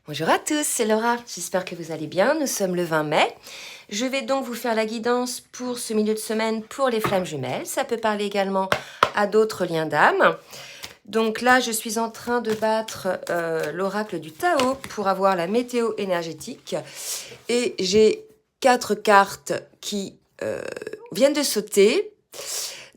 Bonjour à tous, c'est Laura, j'espère que vous allez bien, nous sommes le 20 mai. Je vais donc vous faire la guidance pour ce milieu de semaine pour les flammes jumelles. Ça peut parler également à d'autres liens d'âme. Donc là, je suis en train de battre l'oracle du Tao pour avoir la météo énergétique. Et j'ai 4 cartes qui viennent de sauter.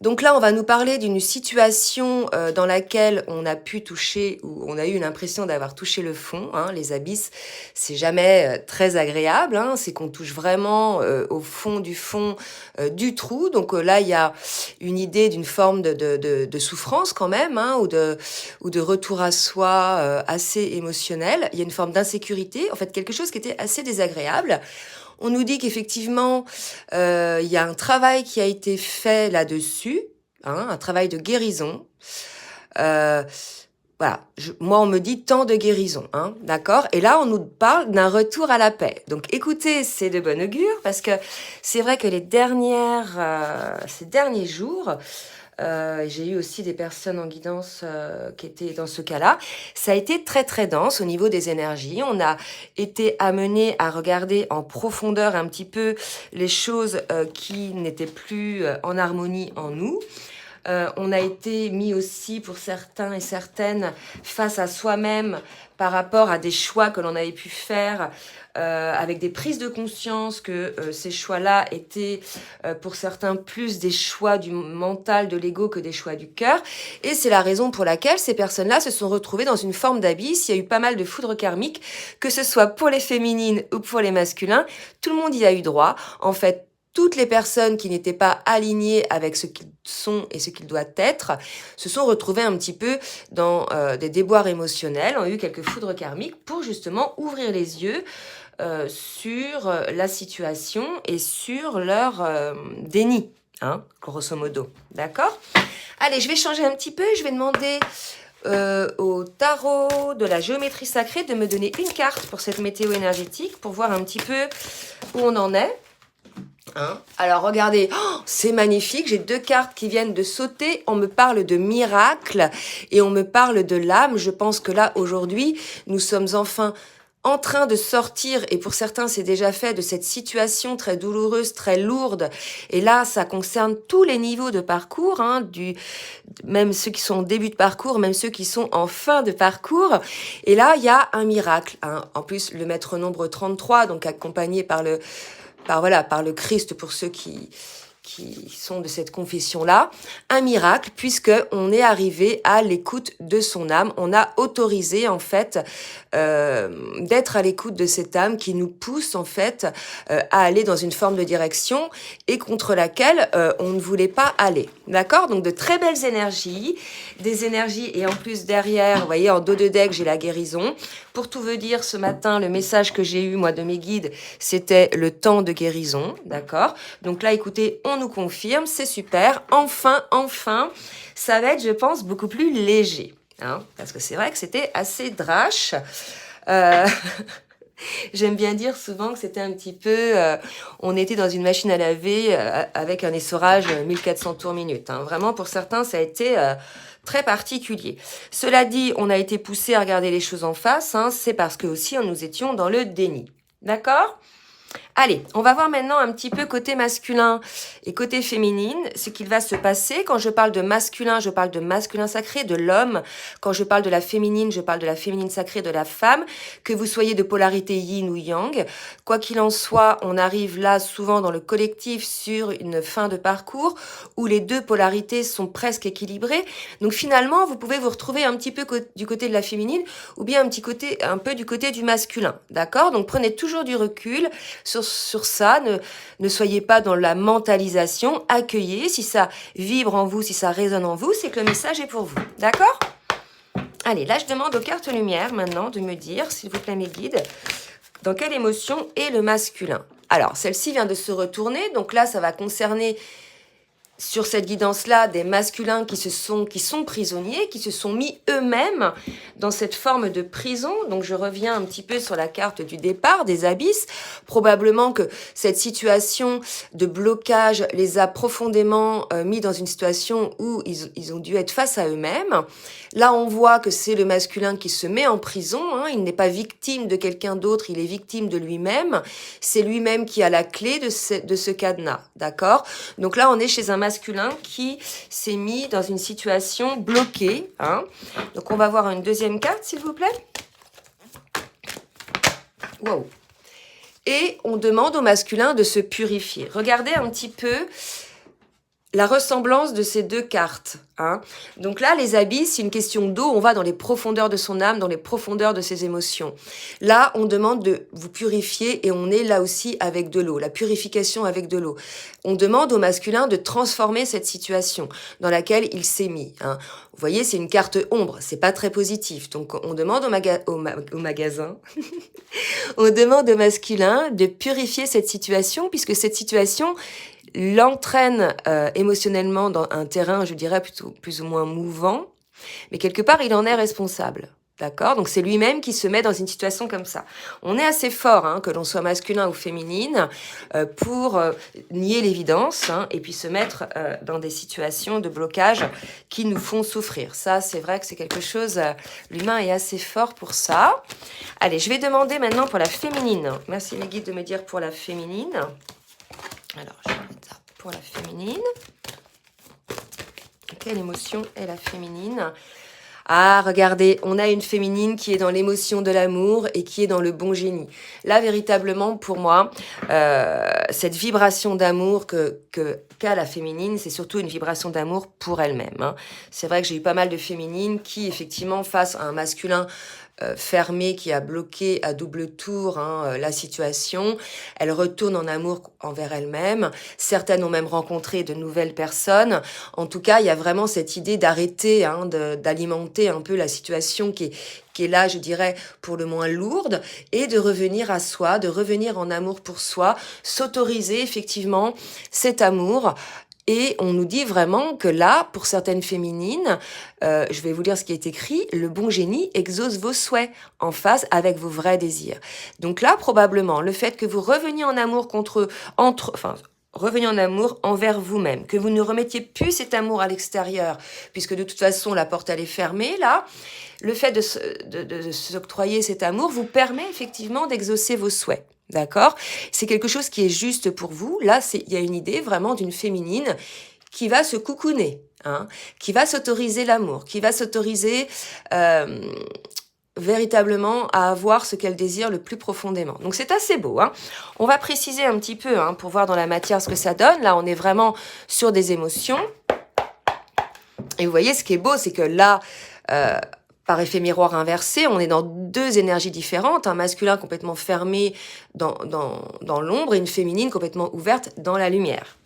Donc là, on va nous parler d'une situation dans laquelle on a pu toucher, ou on a eu l'impression d'avoir touché le fond. Les abysses, c'est jamais très agréable. C'est qu'on touche vraiment au fond du trou. Donc là, il y a une idée d'une forme de souffrance quand même, ou de retour à soi assez émotionnel. Il y a une forme d'insécurité, en fait, quelque chose qui était assez désagréable. On nous dit qu'effectivement, il y a un travail qui a été fait là-dessus, un travail de guérison. Voilà, moi on me dit temps de guérison, d'accord. Et là on nous parle d'un retour à la paix. Donc écoutez, c'est de bon augure parce que c'est vrai que ces derniers jours, j'ai eu aussi des personnes en guidance qui étaient dans ce cas-là. Ça a été très très dense au niveau des énergies. On a été amené à regarder en profondeur un petit peu les choses qui n'étaient plus en harmonie en nous. On a été mis aussi pour certains et certaines face à soi-même par rapport à des choix que l'on avait pu faire avec des prises de conscience que ces choix-là étaient pour certains plus des choix du mental, de l'ego que des choix du cœur. Et c'est la raison pour laquelle ces personnes-là se sont retrouvées dans une forme d'abysse. Il y a eu pas mal de foudre karmique, que ce soit pour les féminines ou pour les masculins. Tout le monde y a eu droit. En fait, toutes les personnes qui n'étaient pas alignées avec ce qu'ils sont et ce qu'ils doivent être se sont retrouvées un petit peu dans des déboires émotionnels, ont eu quelques foudres karmiques pour justement ouvrir les yeux sur la situation et sur leur déni, grosso modo. D'accord ? Allez, je vais changer un petit peu, je vais demander au tarot de la géométrie sacrée de me donner une carte pour cette météo énergétique pour voir un petit peu où on en est. Alors regardez, c'est magnifique, j'ai 2 cartes qui viennent de sauter, on me parle de miracle et on me parle de l'âme. Je pense que là aujourd'hui nous sommes enfin en train de sortir, et pour certains c'est déjà fait, de cette situation très douloureuse, très lourde. Et là ça concerne tous les niveaux de parcours, même ceux qui sont en début de parcours, même ceux qui sont en fin de parcours. Et là il y a un miracle, en plus le maître nombre 33, donc accompagné par le Christ pour ceux qui sont de cette confession-là, un miracle puisque on est arrivé à l'écoute de son âme. On a autorisé en fait d'être à l'écoute de cette âme qui nous pousse en fait à aller dans une forme de direction et contre laquelle on ne voulait pas aller. D'accord ? Donc de très belles énergies, des énergies, et en plus derrière, vous voyez, en dos de deck, j'ai la guérison. Pour tout vous dire, ce matin, le message que j'ai eu, moi, de mes guides, c'était le temps de guérison, d'accord ? Donc là, écoutez, on nous confirme, c'est super. Enfin, ça va être, je pense, beaucoup plus léger, parce que c'est vrai que c'était assez drache. J'aime bien dire souvent que c'était un petit peu... on était dans une machine à laver avec un essorage 1400 tours minute. Vraiment, pour certains, ça a été... très particulier. Cela dit, on a été poussé à regarder les choses en face, c'est parce que aussi nous étions dans le déni. D'accord ? Allez, on va voir maintenant un petit peu côté masculin et côté féminine, ce qu'il va se passer. Quand je parle de masculin, je parle de masculin sacré, de l'homme. Quand je parle de la féminine, je parle de la féminine sacrée, de la femme. Que vous soyez de polarité yin ou yang, quoi qu'il en soit, on arrive là souvent dans le collectif sur une fin de parcours où les 2 polarités sont presque équilibrées. Donc finalement, vous pouvez vous retrouver un petit peu du côté de la féminine ou bien un peu du côté du masculin. D'accord ? Donc prenez toujours du recul sur ça, ne soyez pas dans la mentalisation, accueillez, si ça vibre en vous, si ça résonne en vous, c'est que le message est pour vous, d'accord ? Allez, là je demande aux cartes lumière maintenant de me dire, s'il vous plaît mes guides, dans quelle émotion est le masculin ? Alors, celle-ci vient de se retourner, donc là ça va concerner sur cette guidance-là des masculins qui sont prisonniers, qui se sont mis eux-mêmes dans cette forme de prison. Donc je reviens un petit peu sur la carte du départ des abysses. Probablement que cette situation de blocage les a profondément mis dans une situation où ils ont dû être face à eux-mêmes. Là, on voit que c'est le masculin qui se met en prison. Hein. Il n'est pas victime de quelqu'un d'autre, il est victime de lui-même. C'est lui-même qui a la clé de ce cadenas, d'accord? Donc là, on est chez un masculin qui s'est mis dans une situation bloquée. Hein. Donc on va voir une deuxième carte, s'il vous plaît. Wow. Et on demande au masculin de se purifier. Regardez un petit peu la ressemblance de ces deux cartes. Hein. Donc là, les abysses, c'est une question d'eau. On va dans les profondeurs de son âme, dans les profondeurs de ses émotions. Là, on demande de vous purifier et on est là aussi avec de l'eau. La purification avec de l'eau. On demande au masculin de transformer cette situation dans laquelle il s'est mis. Hein. Vous voyez, c'est une carte ombre. C'est pas très positif. Donc, on demande au magasin, on demande au masculin de purifier cette situation puisque cette situation l'entraîne émotionnellement dans un terrain, je dirais, plutôt plus ou moins mouvant, mais quelque part, il en est responsable. D'accord? Donc, c'est lui-même qui se met dans une situation comme ça. On est assez fort, hein, que l'on soit masculin ou féminine, pour nier l'évidence hein, et puis se mettre dans des situations de blocage qui nous font souffrir. Ça, c'est vrai que c'est quelque chose, l'humain est assez fort pour ça. Allez, je vais demander maintenant pour la féminine. Merci mes guides de me dire pour la féminine. Alors, je vais mettre ça pour la féminine. Quelle émotion est la féminine? Ah, regardez, on a une féminine qui est dans l'émotion de l'amour et qui est dans le bon génie. Là, véritablement, pour moi, cette vibration d'amour qu'a la féminine, c'est surtout une vibration d'amour pour elle-même. Hein. C'est vrai que j'ai eu pas mal de féminines qui, effectivement, face à un masculin fermé qui a bloqué à double tour hein, la situation. Elle retourne en amour envers elle-même. Certaines ont même rencontré de nouvelles personnes. En tout cas, il y a vraiment cette idée d'arrêter, hein, d'alimenter un peu la situation qui est là, je dirais, pour le moins lourde, et de revenir à soi, de revenir en amour pour soi, s'autoriser effectivement cet amour. Et on nous dit vraiment que là, pour certaines féminines, je vais vous lire ce qui est écrit, le bon génie exauce vos souhaits en phase avec vos vrais désirs. Donc là, probablement, le fait que vous reveniez en amour reveniez en amour envers vous-même, que vous ne remettiez plus cet amour à l'extérieur, puisque de toute façon, la porte, elle est fermée, là. Le fait de s'octroyer cet amour vous permet effectivement d'exaucer vos souhaits. D'accord? C'est quelque chose qui est juste pour vous. Là, il y a une idée vraiment d'une féminine qui va se coucouner, hein, qui va s'autoriser l'amour, qui va s'autoriser véritablement à avoir ce qu'elle désire le plus profondément. Donc c'est assez beau. Hein. On va préciser un petit peu hein, pour voir dans la matière ce que ça donne. Là, on est vraiment sur des émotions. Et vous voyez, ce qui est beau, c'est que là... par effet miroir inversé, on est dans deux énergies différentes, un masculin complètement fermé dans l'ombre et une féminine complètement ouverte dans la lumière.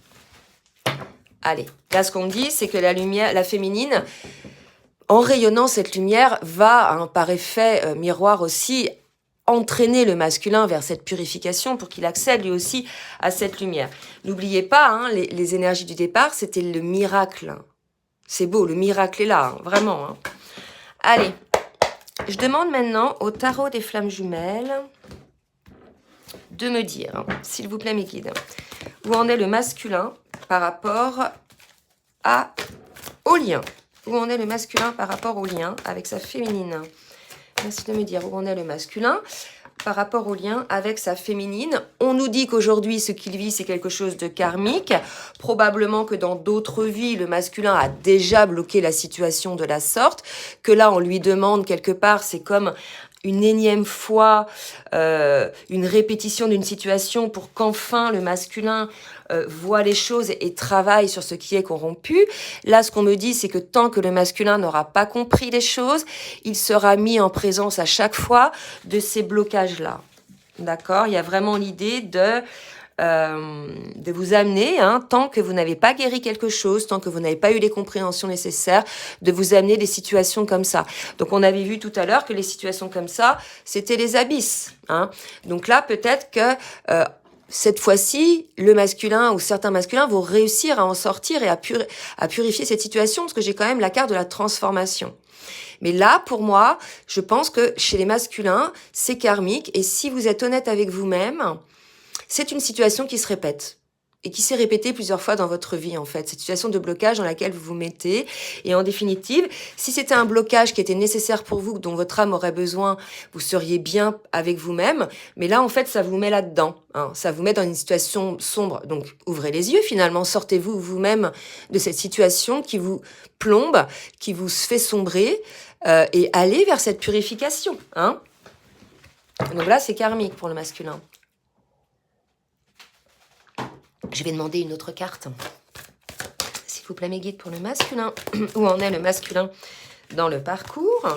Allez, là ce qu'on dit, c'est que la féminine, en rayonnant cette lumière, va, hein, par effet miroir aussi, entraîner le masculin vers cette purification pour qu'il accède lui aussi à cette lumière. N'oubliez pas, hein, les énergies du départ, c'était le miracle. C'est beau, le miracle est là, hein, vraiment. Hein. Allez, je demande maintenant au tarot des flammes jumelles de me dire, s'il vous plaît mes guides, où en est le masculin par rapport au lien. Où en est le masculin par rapport au lien avec sa féminine. Merci de me dire où en est le masculin par rapport au lien avec sa féminine. On nous dit qu'aujourd'hui, ce qu'il vit, c'est quelque chose de karmique. Probablement que dans d'autres vies, le masculin a déjà bloqué la situation de la sorte. Que là, on lui demande quelque part, c'est comme une énième fois, une répétition d'une situation pour qu'enfin le masculin voit les choses et travaille sur ce qui est corrompu. Là, ce qu'on me dit, c'est que tant que le masculin n'aura pas compris les choses, il sera mis en présence à chaque fois de ces blocages-là. D'accord? Il y a vraiment l'idée de vous amener, hein, tant que vous n'avez pas guéri quelque chose, tant que vous n'avez pas eu les compréhensions nécessaires, de vous amener des situations comme ça. Donc, on avait vu tout à l'heure que les situations comme ça, c'était les abysses. Hein. Donc là, peut-être que cette fois-ci, le masculin ou certains masculins vont réussir à en sortir et à purifier cette situation, parce que j'ai quand même la carte de la transformation. Mais là, pour moi, je pense que chez les masculins, c'est karmique, et si vous êtes honnête avec vous-même, c'est une situation qui se répète. Et qui s'est répétée plusieurs fois dans votre vie, en fait. Cette situation de blocage dans laquelle vous vous mettez. Et en définitive, si c'était un blocage qui était nécessaire pour vous, dont votre âme aurait besoin, vous seriez bien avec vous-même. Mais là, en fait, ça vous met là-dedans. Hein. Ça vous met dans une situation sombre. Donc, ouvrez les yeux, finalement. Sortez-vous vous-même de cette situation qui vous plombe, qui vous fait sombrer, et allez vers cette purification. Hein. Donc là, c'est karmique pour le masculin. Je vais demander une autre carte. S'il vous plaît, mes guides, pour le masculin. Où en est le masculin dans le parcours?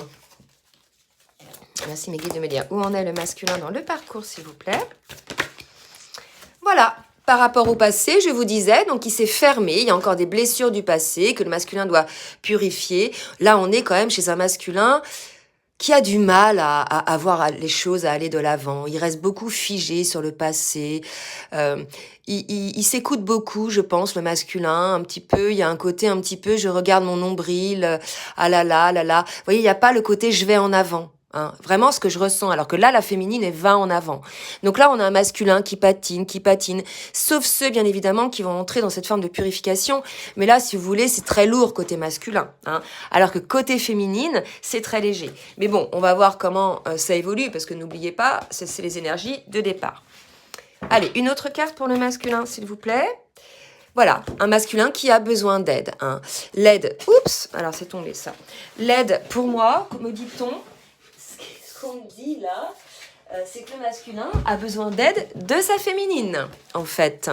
Merci, mes guides, de me dire où en est le masculin dans le parcours, s'il vous plaît. Voilà. Par rapport au passé, je vous disais, donc il s'est fermé, il y a encore des blessures du passé que le masculin doit purifier. Là, on est quand même chez un masculin qui a du mal à voir les choses, à aller de l'avant. Il reste beaucoup figé sur le passé. Il s'écoute beaucoup, je pense, le masculin, un petit peu. Il y a un côté un petit peu, je regarde mon nombril, ah là là, là là. Vous voyez, il n'y a pas le côté je vais en avant. Hein, vraiment ce que je ressens, alors que là, la féminine, elle va en avant. Donc là, on a un masculin qui patine, sauf ceux, bien évidemment, qui vont entrer dans cette forme de purification. Mais là, si vous voulez, c'est très lourd côté masculin. Hein, alors que côté féminine, c'est très léger. Mais bon, on va voir comment ça évolue, parce que n'oubliez pas, c'est les énergies de départ. Allez, une autre carte pour le masculin, s'il vous plaît. Voilà, un masculin qui a besoin d'aide. Hein. L'aide, oups, alors c'est tombé ça. L'aide, pour moi, me dit-on, ce qu'on dit là, c'est que le masculin a besoin d'aide de sa féminine, en fait.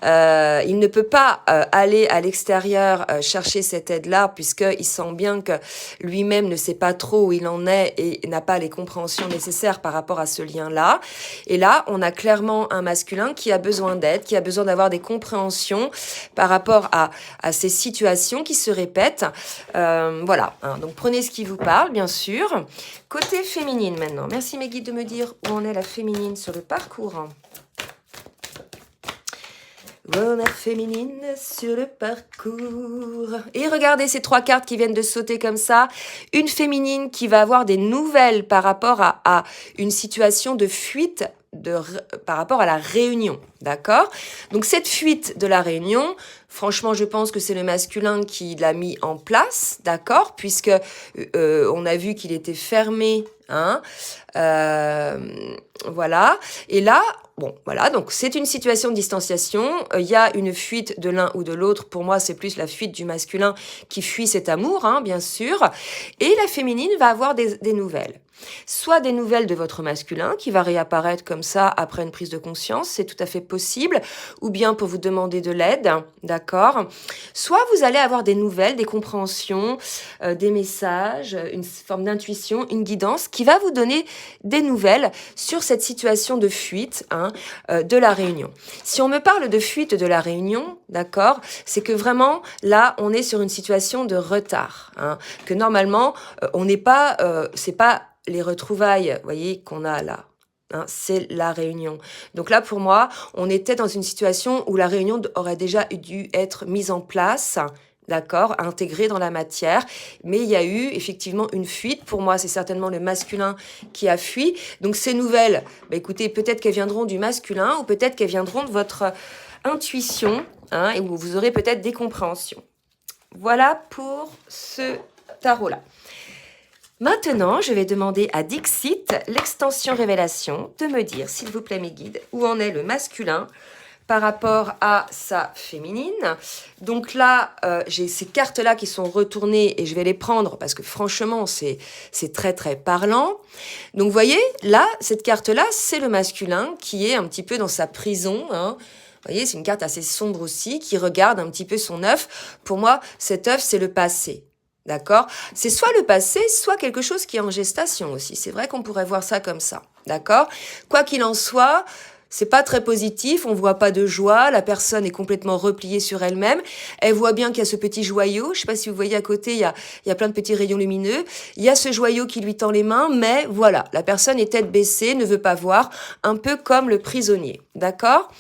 Il ne peut pas aller à l'extérieur chercher cette aide-là, puisqu'il sent bien que lui-même ne sait pas trop où il en est et n'a pas les compréhensions nécessaires par rapport à ce lien-là. Et là, on a clairement un masculin qui a besoin d'aide, qui a besoin d'avoir des compréhensions par rapport à ces situations qui se répètent. Voilà, hein. Donc prenez ce qui vous parle, bien sûr. Côté féminine maintenant. Merci mes guides de me dire où en est la féminine sur le parcours. Voilà, féminine sur le parcours. Et regardez ces 3 cartes qui viennent de sauter comme ça. Une féminine qui va avoir des nouvelles par rapport à une situation de fuite par rapport à la réunion. D'accord? Donc cette fuite de la réunion, franchement, je pense que c'est le masculin qui l'a mis en place. D'accord? Puisque on a vu qu'il était fermé. Hein, voilà. Et là, bon, voilà, donc c'est une situation de distanciation. Il y a une fuite de l'un ou de l'autre. Pour moi, c'est plus la fuite du masculin qui fuit cet amour, hein, bien sûr. Et la féminine va avoir des nouvelles. Soit des nouvelles de votre masculin qui va réapparaître comme ça après une prise de conscience, c'est tout à fait possible, ou bien pour vous demander de l'aide, d'accord? Soit vous allez avoir des nouvelles, des compréhensions, des messages, une forme d'intuition, une guidance qui va vous donner des nouvelles sur cette situation de fuite, hein, de la réunion. Si on me parle de fuite de la réunion, d'accord, c'est que vraiment là on est sur une situation de retard, hein, que normalement on n'est pas, c'est pas les retrouvailles, voyez, qu'on a là. Hein, c'est la réunion. Donc là, pour moi, on était dans une situation où la réunion aurait déjà dû être mise en place, d'accord, intégrée dans la matière. Mais il y a eu effectivement une fuite. Pour moi, c'est certainement le masculin qui a fui. Donc ces nouvelles, bah, écoutez, peut-être qu'elles viendront du masculin ou peut-être qu'elles viendront de votre intuition, hein, et où vous aurez peut-être des compréhensions. Voilà pour ce tarot-là. Maintenant, je vais demander à Dixit, l'extension révélation, de me dire, s'il vous plaît mes guides, où en est le masculin par rapport à sa féminine. Donc là, j'ai ces cartes-là qui sont retournées et je vais les prendre parce que franchement, c'est très très parlant. Donc vous voyez, là, cette carte-là, c'est le masculin qui est un petit peu dans sa prison, hein. Vous voyez, c'est une carte assez sombre aussi, qui regarde un petit peu son œuf. Pour moi, cet œuf, c'est le passé. D'accord? C'est soit le passé, soit quelque chose qui est en gestation aussi. C'est vrai qu'on pourrait voir ça comme ça. D'accord? Quoi qu'il en soit, C'est pas très positif, on voit pas de joie, la personne est complètement repliée sur elle-même. Elle voit bien qu'il y a ce petit joyau, je sais pas si vous voyez à côté, il y a plein de petits rayons lumineux. Il y a ce joyau qui lui tend les mains, mais voilà, la personne est tête baissée, ne veut pas voir, un peu comme le prisonnier, d'accord ?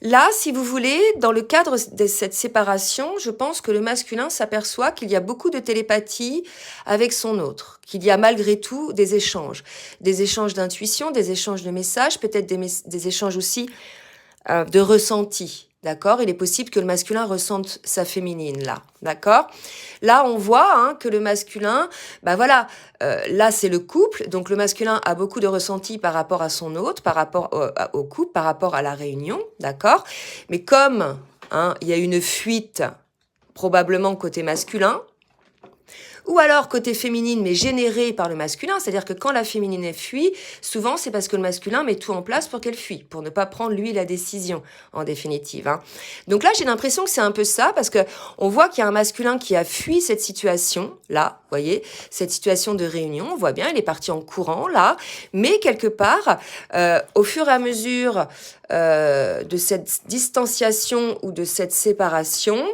Là, si vous voulez, dans le cadre de cette séparation, je pense que le masculin s'aperçoit qu'il y a beaucoup de télépathie avec son autre, qu'il y a malgré tout des échanges d'intuition, des échanges de messages, peut-être des échanges aussi de ressenti. D'accord? Il est possible que le masculin ressente sa féminine, là. D'accord? Là, on voit que le masculin, là, c'est le couple. Donc, le masculin a beaucoup de ressenti par rapport à son autre, par rapport au couple, par rapport à la réunion. D'accord? Mais comme il y a une fuite, probablement côté masculin, ou alors côté féminine, mais générée par le masculin, c'est-à-dire que quand la féminine fuit, souvent c'est parce que le masculin met tout en place pour qu'elle fuit, pour ne pas prendre lui la décision, en définitive. Donc là, j'ai l'impression que c'est un peu ça, parce que on voit qu'il y a un masculin qui a fui cette situation, là, vous voyez, cette situation de réunion, on voit bien, il est parti en courant, là, mais quelque part, au fur et à mesure de cette distanciation ou de cette séparation,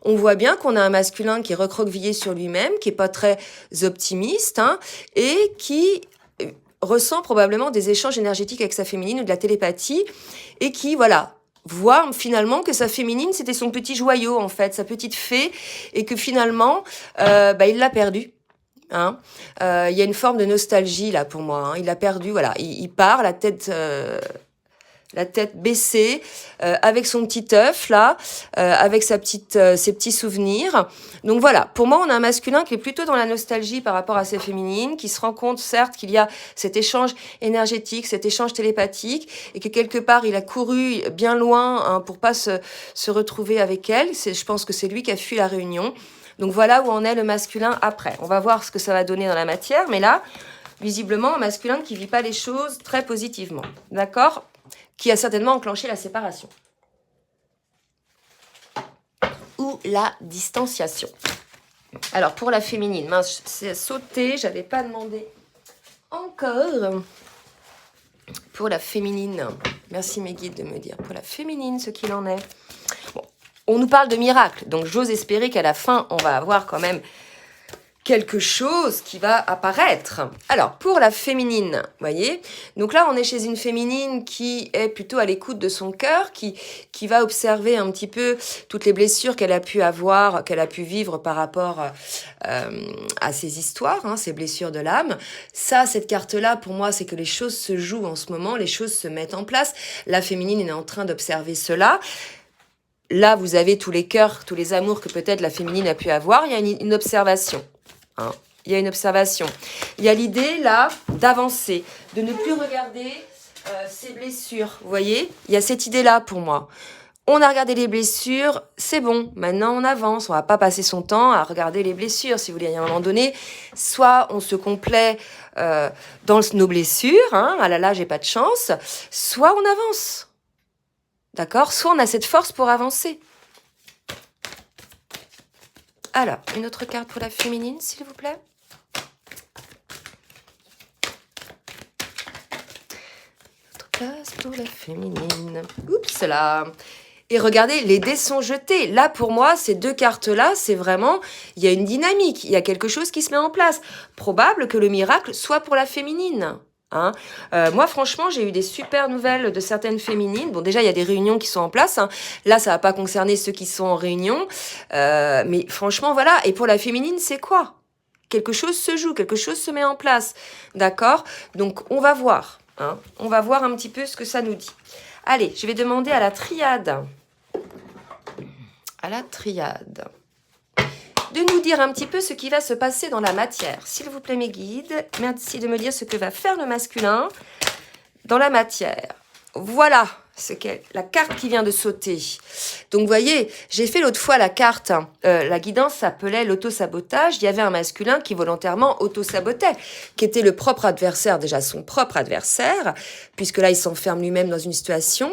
on voit bien qu'on a un masculin qui est recroquevillé sur lui-même, qui est pas très optimiste, et qui ressent probablement des échanges énergétiques avec sa féminine ou de la télépathie, et qui, voilà, voit finalement que sa féminine, c'était son petit joyau, en fait, sa petite fée, et que finalement, il l'a perdue. Il y a une forme de nostalgie, là, pour moi. Il l'a perdu, voilà. Il part, la tête baissée, avec son petit œuf, là, avec ses petits souvenirs. Donc voilà, pour moi, on a un masculin qui est plutôt dans la nostalgie par rapport à sa féminine, qui se rend compte, certes, qu'il y a cet échange énergétique, cet échange télépathique, et que quelque part, il a couru bien loin pour pas se retrouver avec elle. Je pense que c'est lui qui a fui la réunion. Donc voilà où en est le masculin après. On va voir ce que ça va donner dans la matière, mais là, visiblement, un masculin qui vit pas les choses très positivement. D'accord ? Qui a certainement enclenché la séparation. Ou la distanciation. Alors, pour la féminine, mince, c'est sauté, j'avais pas demandé encore. Pour la féminine, merci mes guides de me dire, pour la féminine, ce qu'il en est. Bon, on nous parle de miracle, donc j'ose espérer qu'à la fin, on va avoir quand même quelque chose qui va apparaître. Alors, pour la féminine, vous voyez, donc là, on est chez une féminine qui est plutôt à l'écoute de son cœur, qui va observer un petit peu toutes les blessures qu'elle a pu avoir, qu'elle a pu vivre par rapport à ses histoires, ces blessures de l'âme. Ça, cette carte-là, pour moi, c'est que les choses se jouent en ce moment, les choses se mettent en place. La féminine est en train d'observer cela. Là, vous avez tous les cœurs, tous les amours que peut-être la féminine a pu avoir. Il y a une observation. Il y a une observation. Il y a l'idée, là, d'avancer, de ne plus regarder ses blessures. Vous voyez ? Il y a cette idée-là pour moi. On a regardé les blessures, c'est bon. Maintenant, on avance. On va pas passer son temps à regarder les blessures. Si vous voulez, à un moment donné, soit on se complaît dans nos blessures. Ah là là, j'ai pas de chance. Soit on avance. D'accord ? Soit on a cette force pour avancer. Alors, une autre carte pour la féminine, s'il vous plaît. Autre place pour la féminine. Oups là. Et regardez, les dés sont jetés. Là, pour moi, ces deux cartes-là, c'est vraiment... Il y a une dynamique, il y a quelque chose qui se met en place. Probable que le miracle soit pour la féminine. Moi, franchement, j'ai eu des super nouvelles de certaines féminines. Bon, déjà, il y a des réunions qui sont en place. Là, ça va pas concerner ceux qui sont en réunion. Mais franchement, voilà. Et pour la féminine, c'est quoi ? Quelque chose se joue, quelque chose se met en place. D'accord ? Donc, on va voir. On va voir un petit peu ce que ça nous dit. Allez, je vais demander à la triade. À la triade. De nous dire un petit peu ce qui va se passer dans la matière. S'il vous plaît, mes guides, merci de me dire ce que va faire le masculin dans la matière. Voilà la carte qui vient de sauter. Donc, vous voyez, j'ai fait l'autre fois la carte. La guidance s'appelait l'auto-sabotage. Il y avait un masculin qui volontairement auto-sabotait, qui était le propre adversaire, déjà son propre adversaire, puisque là, il s'enferme lui-même dans une situation...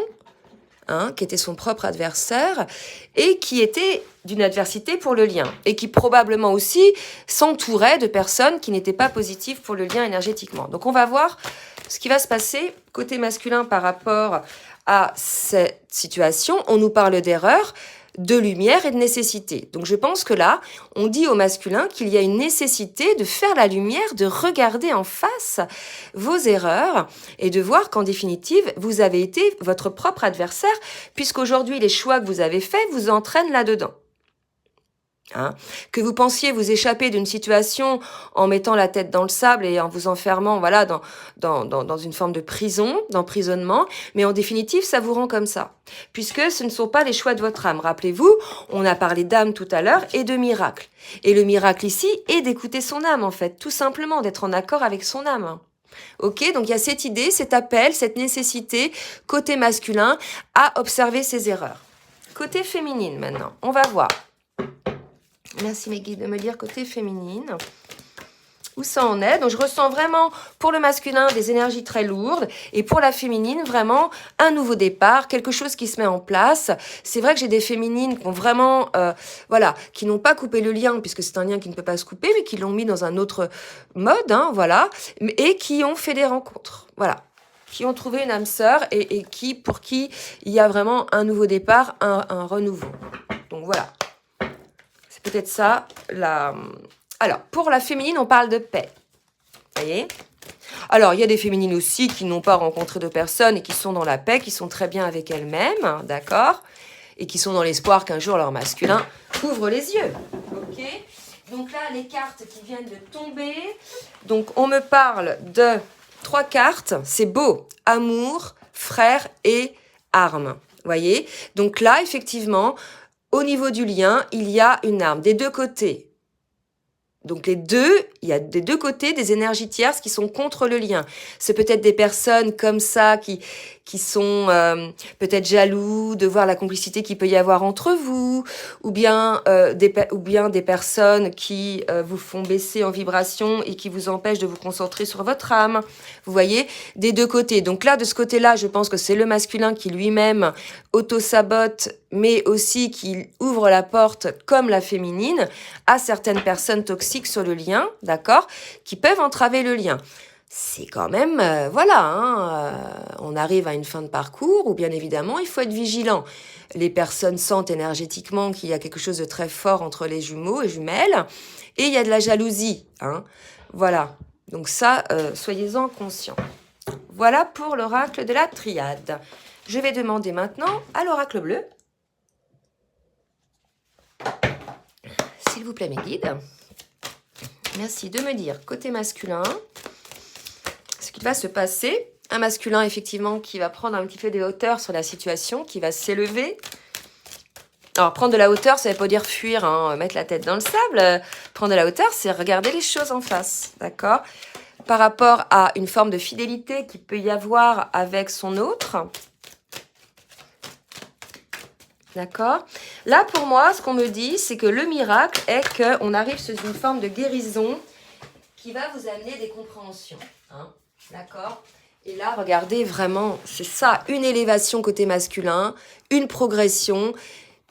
qui était son propre adversaire, et qui était d'une adversité pour le lien, et qui probablement aussi s'entourait de personnes qui n'étaient pas positives pour le lien énergétiquement. Donc on va voir ce qui va se passer côté masculin par rapport à cette situation, on nous parle d'erreur, de lumière et de nécessité. Donc je pense que là, on dit au masculin qu'il y a une nécessité de faire la lumière, de regarder en face vos erreurs et de voir qu'en définitive, vous avez été votre propre adversaire, puisqu'aujourd'hui, les choix que vous avez faits vous entraînent là-dedans. Hein, que vous pensiez vous échapper d'une situation en mettant la tête dans le sable et en vous enfermant voilà, dans une forme de prison, d'emprisonnement, mais en définitive, ça vous rend comme ça. Puisque ce ne sont pas les choix de votre âme. Rappelez-vous, on a parlé d'âme tout à l'heure et de miracle. Et le miracle ici est d'écouter son âme, en fait, tout simplement, d'être en accord avec son âme. Ok, donc il y a cette idée, cet appel, cette nécessité, côté masculin, à observer ses erreurs. Côté féminine, maintenant, on va voir. Merci mes guides de me dire côté féminine. Où ça en est? Donc je ressens vraiment pour le masculin des énergies très lourdes et pour la féminine vraiment un nouveau départ, quelque chose qui se met en place. C'est vrai que j'ai des féminines qui ont vraiment, voilà, qui n'ont pas coupé le lien puisque c'est un lien qui ne peut pas se couper, mais qui l'ont mis dans un autre mode, hein, voilà, et qui ont fait des rencontres, voilà, qui ont trouvé une âme sœur et qui, pour qui il y a vraiment un nouveau départ, un renouveau. Donc voilà. Peut-être ça, Alors, pour la féminine, on parle de paix. Vous voyez? Alors, il y a des féminines aussi qui n'ont pas rencontré de personne et qui sont dans la paix, qui sont très bien avec elles-mêmes, hein, d'accord? Et qui sont dans l'espoir qu'un jour, leur masculin ouvre les yeux. Ok? Donc là, les cartes qui viennent de tomber. Donc, on me parle de 3 cartes. C'est beau. Amour, frère et arme. Vous voyez? Donc là, effectivement... Au niveau du lien, il y a une arme des deux côtés. Donc il y a des deux côtés des énergies tierces qui sont contre le lien. C'est peut-être des personnes comme ça qui sont peut-être jaloux de voir la complicité qu'il peut y avoir entre vous, ou bien des personnes qui vous font baisser en vibration et qui vous empêchent de vous concentrer sur votre âme. Vous voyez, des deux côtés. Donc là, de ce côté-là, je pense que c'est le masculin qui lui-même auto-sabote, mais aussi qui ouvre la porte, comme la féminine, à certaines personnes toxiques sur le lien, d'accord, qui peuvent entraver le lien. C'est quand même, voilà, hein, on arrive à une fin de parcours où bien évidemment il faut être vigilant. Les personnes sentent énergétiquement qu'il y a quelque chose de très fort entre les jumeaux et jumelles, et il y a de la jalousie, hein, voilà. Donc ça, soyez-en conscients. Voilà pour l'oracle de la triade. Je vais demander maintenant à l'oracle bleu. S'il vous plaît, mes guides. Merci de me dire, côté masculin, ce qui va se passer. Un masculin, effectivement, qui va prendre un petit peu de hauteur sur la situation, qui va s'élever. Alors, prendre de la hauteur, ça ne veut pas dire fuir, hein, mettre la tête dans le sable. Prendre de la hauteur, c'est regarder les choses en face, d'accord? Par rapport à une forme de fidélité qu'il peut y avoir avec son autre. D'accord? Là, pour moi, ce qu'on me dit, c'est que le miracle est qu'on arrive sur une forme de guérison qui va vous amener des compréhensions. Hein? D'accord? Et là, regardez, vraiment, c'est ça, une élévation côté masculin, une progression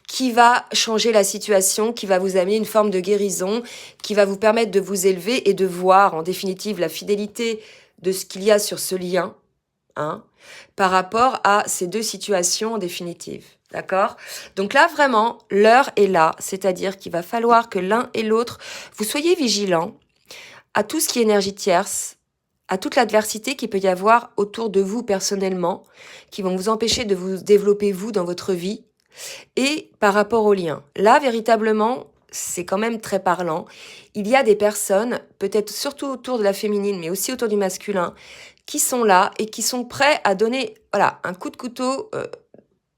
qui va changer la situation, qui va vous amener une forme de guérison, qui va vous permettre de vous élever et de voir, en définitive, la fidélité de ce qu'il y a sur ce lien, hein, par rapport à ces deux situations en définitive. D'accord? Donc là, vraiment, l'heure est là, c'est-à-dire qu'il va falloir que l'un et l'autre, vous soyez vigilants à tout ce qui est énergie tierce, à toute l'adversité qu'il peut y avoir autour de vous personnellement, qui vont vous empêcher de vous développer vous dans votre vie, et par rapport au lien. Là, véritablement, c'est quand même très parlant. Il y a des personnes, peut-être surtout autour de la féminine, mais aussi autour du masculin, qui sont là et qui sont prêts à donner, voilà, un coup de couteau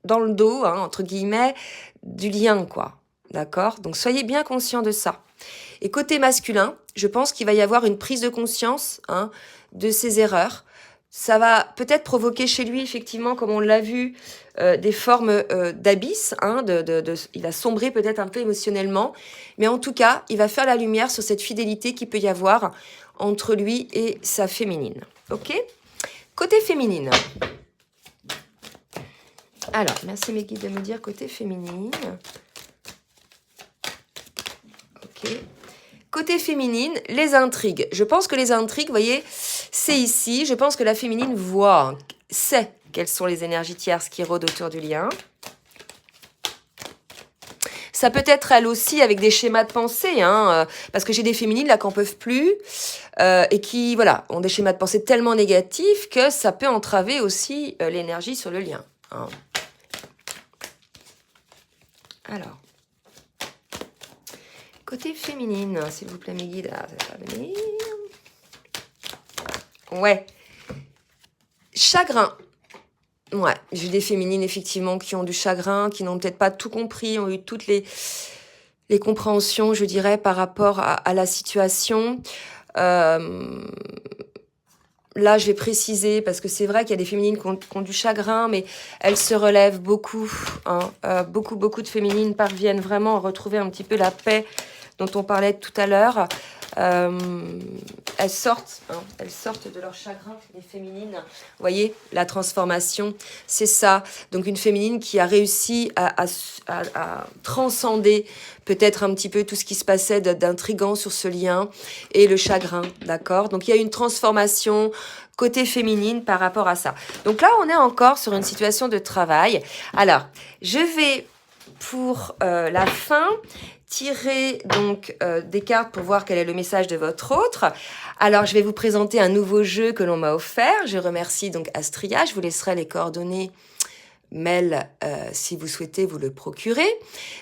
dans le dos, hein, entre guillemets, du lien, quoi. D'accord? Donc, soyez bien conscients de ça. Et côté masculin, je pense qu'il va y avoir une prise de conscience, hein, de ses erreurs. Ça va peut-être provoquer chez lui, effectivement, comme on l'a vu, des formes d'abysse. Hein, il va sombrer peut-être un peu émotionnellement. Mais en tout cas, il va faire la lumière sur cette fidélité qu'il peut y avoir entre lui et sa féminine. OK? Côté féminine. Alors, merci mes guides de me dire côté féminine. OK. Côté féminine, les intrigues. Je pense que les intrigues, vous voyez, c'est ici. Je pense que la féminine voit, sait quelles sont les énergies tierces qui rôdent autour du lien. Ça peut être elle aussi avec des schémas de pensée, hein, parce que j'ai des féminines là qui n'en peuvent plus et qui voilà, ont des schémas de pensée tellement négatifs que ça peut entraver aussi l'énergie sur le lien. Hein. Alors, côté féminine, s'il vous plaît mes guides, ah, ça va venir. Ouais, chagrin. Ouais, j'ai des féminines effectivement qui ont du chagrin, qui n'ont peut-être pas tout compris, ont eu toutes les compréhensions, je dirais, par rapport à la situation. Là, je vais préciser, parce que c'est vrai qu'il y a des féminines qui ont du chagrin, mais elles se relèvent beaucoup. Hein. Beaucoup de féminines parviennent vraiment à retrouver un petit peu la paix dont on parlait tout à l'heure. Elles sortent de leur chagrin, les féminines. Vous voyez, la transformation, c'est ça. Donc une féminine qui a réussi à transcender peut-être un petit peu tout ce qui se passait d'intrigant sur ce lien et le chagrin, d'accord? Donc il y a une transformation côté féminine par rapport à ça. Donc là, on est encore sur une situation de travail. Alors, je vais pour la fin tirer donc des cartes pour voir quel est le message de votre autre. Alors, je vais vous présenter un nouveau jeu que l'on m'a offert. Je remercie donc Astria. Je vous laisserai les coordonnées mail si vous souhaitez vous le procurer.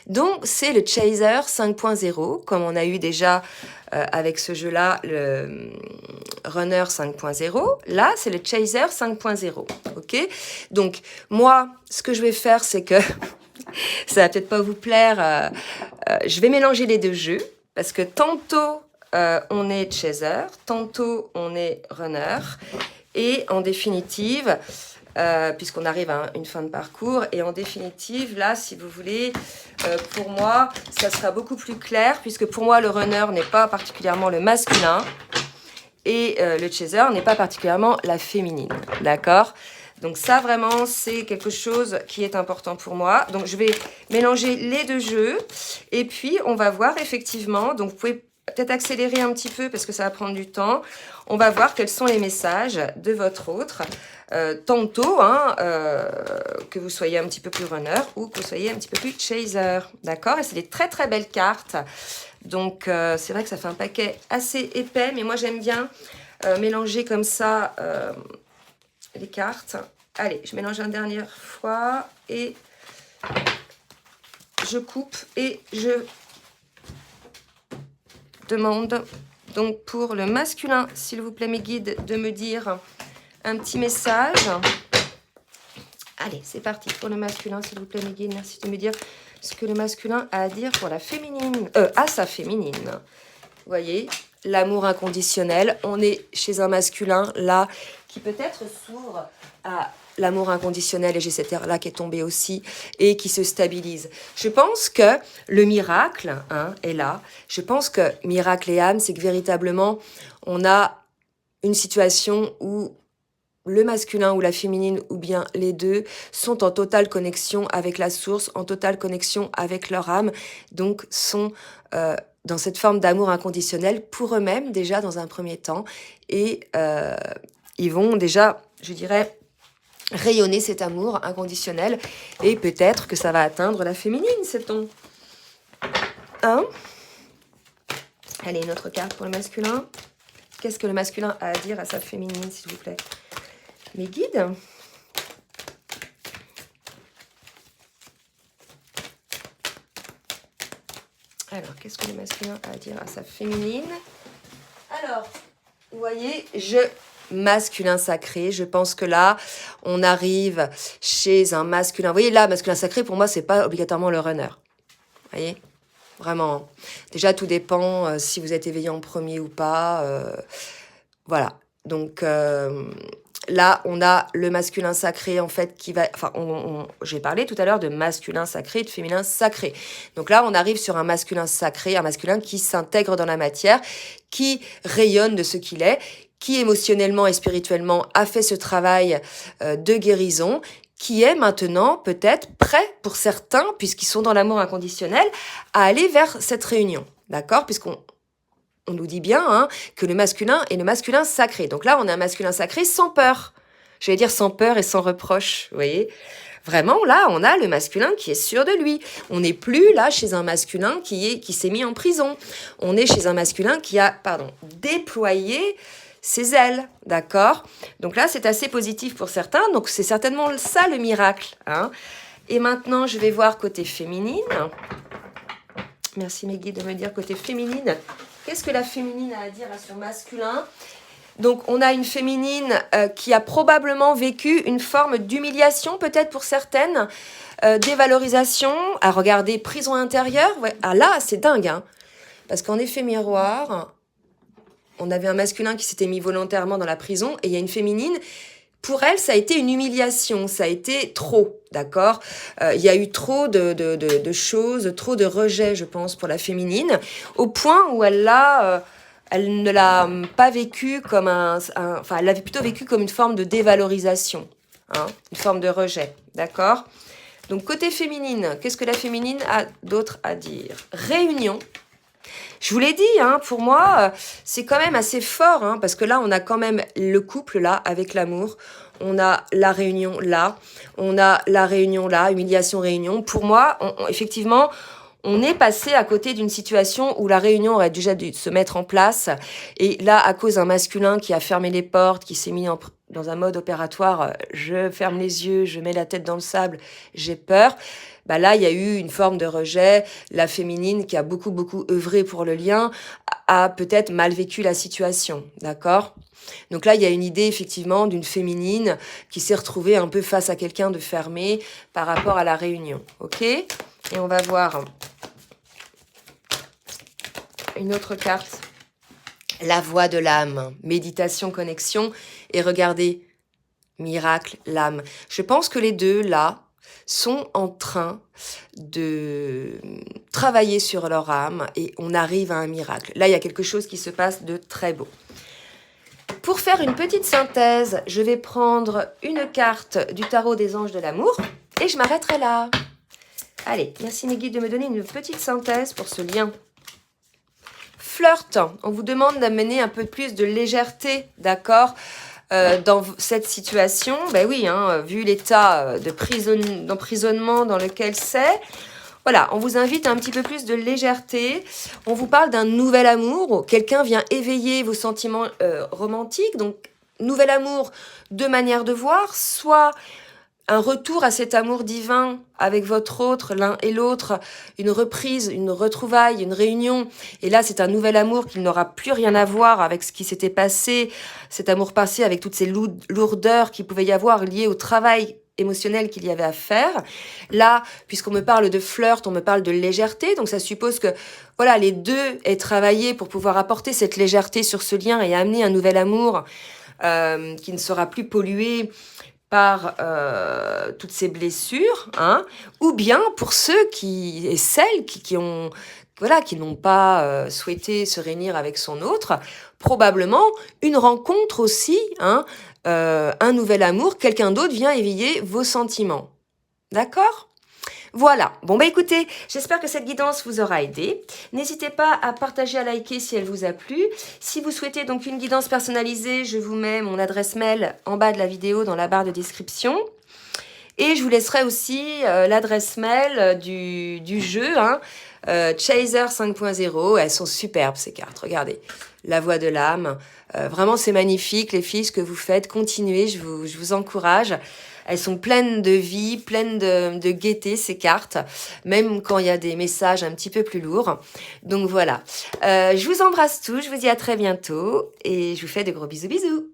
Donc, c'est le Chaser 5.0, comme on a eu déjà avec ce jeu-là, le Runner 5.0. Là, c'est le Chaser 5.0. OK? Donc, moi, ce que je vais faire, c'est que ça va peut-être pas vous plaire. Je vais mélanger les deux jeux parce que tantôt on est chaser, tantôt on est runner. Et en définitive, puisqu'on arrive à une fin de parcours, et en définitive, là, si vous voulez, pour moi, ça sera beaucoup plus clair puisque pour moi, le runner n'est pas particulièrement le masculin et le chaser n'est pas particulièrement la féminine. D'accord ? Donc ça, vraiment, c'est quelque chose qui est important pour moi. Donc, je vais mélanger les deux jeux. Et puis, on va voir effectivement, donc vous pouvez peut-être accélérer un petit peu parce que ça va prendre du temps. On va voir quels sont les messages de votre autre. Tantôt, hein, que vous soyez un petit peu plus runner ou que vous soyez un petit peu plus chaser. D'accord? Et c'est des très, très belles cartes. Donc, c'est vrai que ça fait un paquet assez épais. Mais moi, j'aime bien mélanger comme ça... les cartes. Allez, je mélange une dernière fois et je coupe et je demande donc pour le masculin, s'il vous plaît mes guides, de me dire un petit message. Allez, c'est parti pour le masculin, s'il vous plaît mes guides. Merci de me dire ce que le masculin a à dire pour la féminine, à sa féminine. Vous voyez, l'amour inconditionnel. On est chez un masculin là qui peut-être s'ouvre à l'amour inconditionnel, et j'ai cette ère-là qui est tombée aussi, et qui se stabilise. Je pense que le miracle est là. Je pense que miracle et âme, c'est que véritablement, on a une situation où le masculin ou la féminine, ou bien les deux, sont en totale connexion avec la source, en totale connexion avec leur âme, donc sont... dans cette forme d'amour inconditionnel pour eux-mêmes déjà dans un premier temps, et ils vont déjà, je dirais, rayonner cet amour inconditionnel, et peut-être que ça va atteindre la féminine, sait-on. Hein? Allez, une autre carte pour le masculin. Qu'est-ce que le masculin a à dire à sa féminine, s'il vous plaît? Mes guides. Alors, qu'est-ce que le masculin a à dire à sa féminine? Alors, vous voyez, masculin sacré, je pense que là, on arrive chez un masculin. Vous voyez, là, masculin sacré, pour moi, c'est pas obligatoirement le runner. Vous voyez? Vraiment. Déjà, tout dépend si vous êtes éveillé en premier ou pas. Voilà. Donc... là, on a le masculin sacré, en fait, qui va... Enfin, j'ai parlé tout à l'heure de masculin sacré, de féminin sacré. Donc là, on arrive sur un masculin sacré, un masculin qui s'intègre dans la matière, qui rayonne de ce qu'il est, qui émotionnellement et spirituellement a fait ce travail de guérison, qui est maintenant peut-être prêt pour certains, puisqu'ils sont dans l'amour inconditionnel, à aller vers cette réunion. D'accord? Puisqu'on on nous dit bien hein, que le masculin est le masculin sacré. Donc là, on a un masculin sacré sans peur. Je vais dire sans peur et sans reproche, vous voyez. Vraiment, là, on a le masculin qui est sûr de lui. On n'est plus là chez un masculin qui s'est mis en prison. On est chez un masculin qui a, déployé ses ailes, d'accord? Donc là, c'est assez positif pour certains. Donc c'est certainement ça le miracle. Hein. Et maintenant, je vais voir côté féminine. Merci Meggy de me dire côté féminine. Qu'est-ce que la féminine a à dire sur masculin? Donc, on a une féminine qui a probablement vécu une forme d'humiliation, peut-être pour certaines, dévalorisation, à regarder prison intérieure. Ouais. Ah là, c'est dingue, hein, parce qu'en effet miroir, on avait un masculin qui s'était mis volontairement dans la prison, et il y a une féminine, pour elle, ça a été une humiliation, ça a été trop, d'accord? Il y a eu trop de choses, trop de rejets, je pense, pour la féminine, au point où elle ne l'a pas vécu comme elle l'avait plutôt vécu comme une forme de dévalorisation, hein, une forme de rejet, d'accord? Donc, côté féminine, qu'est-ce que la féminine a d'autre à dire? Réunion. Je vous l'ai dit, hein, pour moi, c'est quand même assez fort, hein, parce que là, on a quand même le couple, là, avec l'amour. On a la réunion, là. On a la réunion, là, humiliation, réunion. Pour moi, effectivement, on est passé à côté d'une situation où la réunion aurait déjà dû se mettre en place. Et là, à cause d'un masculin qui a fermé les portes, qui s'est mis dans un mode opératoire, je ferme les yeux, je mets la tête dans le sable, j'ai peur. Bah là, il y a eu une forme de rejet. La féminine, qui a beaucoup, beaucoup œuvré pour le lien, a peut-être mal vécu la situation, d'accord? Donc là, il y a une idée, effectivement, d'une féminine qui s'est retrouvée un peu face à quelqu'un de fermé par rapport à la réunion, ok? Et on va voir une autre carte. La voix de l'âme, méditation, connexion. Et regardez, miracle, l'âme. Je pense que les deux, là, sont en train de travailler sur leur âme et on arrive à un miracle. Là, il y a quelque chose qui se passe de très beau. Pour faire une petite synthèse, je vais prendre une carte du tarot des anges de l'amour et je m'arrêterai là. Allez, merci mes guides de me donner une petite synthèse pour ce lien. Flirt, on vous demande d'amener un peu plus de légèreté, d'accord, dans cette situation. Ben oui, hein, vu l'état d'emprisonnement dans lequel c'est, voilà, on vous invite à un petit peu plus de légèreté. On vous parle d'un nouvel amour. Quelqu'un vient éveiller vos sentiments romantiques. Donc, nouvel amour, deux manières de voir, soit un retour à cet amour divin avec votre autre, l'un et l'autre, une reprise, une retrouvaille, une réunion. Et là, c'est un nouvel amour qui n'aura plus rien à voir avec ce qui s'était passé, cet amour passé avec toutes ces lourdeurs qu'il pouvait y avoir liées au travail émotionnel qu'il y avait à faire. Là, puisqu'on me parle de flirt, on me parle de légèreté, donc ça suppose que voilà, les deux aient travaillé pour pouvoir apporter cette légèreté sur ce lien et amener un nouvel amour qui ne sera plus pollué par toutes ces blessures, hein, ou bien pour ceux et celles qui n'ont pas souhaité se réunir avec son autre, probablement une rencontre aussi, hein, un nouvel amour, quelqu'un d'autre vient éveiller vos sentiments. D'accord ? Voilà, bon bah écoutez, j'espère que cette guidance vous aura aidé. N'hésitez pas à partager, à liker si elle vous a plu. Si vous souhaitez donc une guidance personnalisée, je vous mets mon adresse mail en bas de la vidéo dans la barre de description. Et je vous laisserai aussi l'adresse mail du jeu, hein, Chaser 5.0. Elles sont superbes ces cartes, regardez. La voix de l'âme, vraiment c'est magnifique les filles ce que vous faites, continuez, je vous encourage. Elles sont pleines de vie, pleines de gaieté, ces cartes, même quand il y a des messages un petit peu plus lourds. Donc voilà, je vous embrasse tous, je vous dis à très bientôt et je vous fais de gros bisous bisous.